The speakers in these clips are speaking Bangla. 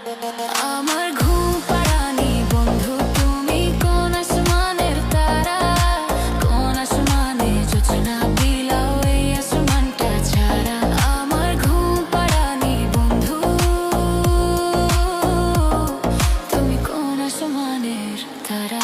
আমার ঘুম পাড়ানি বন্ধু তুমি কোন আসমানের তারা, কোন আসমানে জোছনা বিলাও এই আসমানটা ছাড়া। আমার ঘুম পাড়ানি বন্ধু তুমি কোন আসমানের তারা।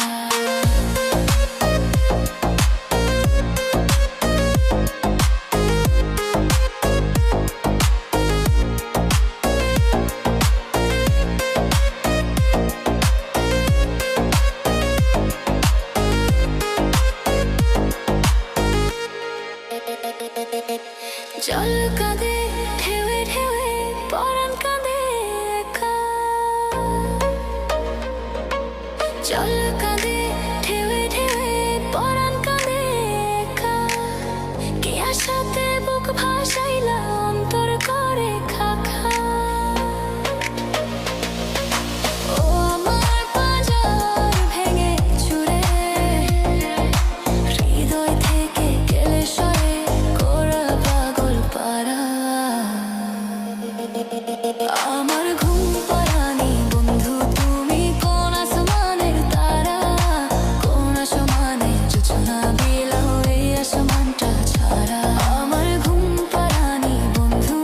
জল কাঁদে ঢেউে ঢেউে পরাণ কাঁদে একা, জল কাঁদে ঢেউে ঢেউে পরাণ কাঁদে একা। কে আশাতে বুক ভাসাইলা অন্তর করে খাখা। ও আমার পাঁজর ভেঙে চুরে হৃদয় থেকে গেলে সরে কোরা পাগল পারা। আমার ঘুম পাড়ানি বন্ধু তুমি কোন আসমানের তারা, কোন আসমানে জোছনা বিলাও এই আসমানটা ছাড়া। আমার ঘুম পাড়ানি বন্ধু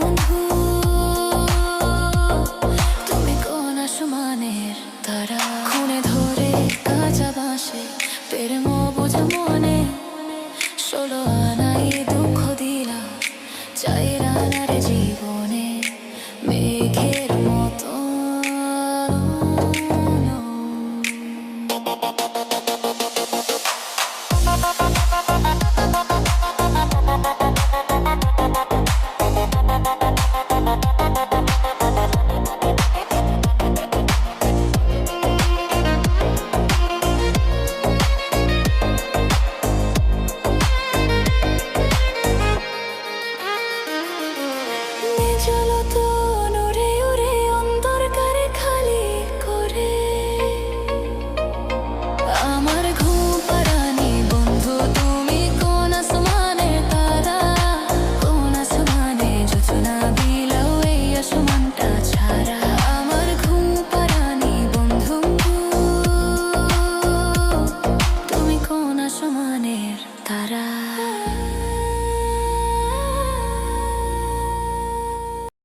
তুমি কোন আসমানের তারা। খুনে ধরে কাঁচা বাঁশে প্রেম বোঝা মনে, 16 আনাই দুঃখ দিলা 4 আনার জীবনে মেঘের মতো। চলো তো উড়ে উড়ে অন্ধকারে খালি করে। আমার ঘুম পাড়ানি বন্ধু তুমি কোন আসমানের তারা, কোন আসমানে জোছনা বিলাও এই আসমানটা ছাড়া। আমার ঘুম পাড়ানি বন্ধু তুমি কোন আসমানের তারা।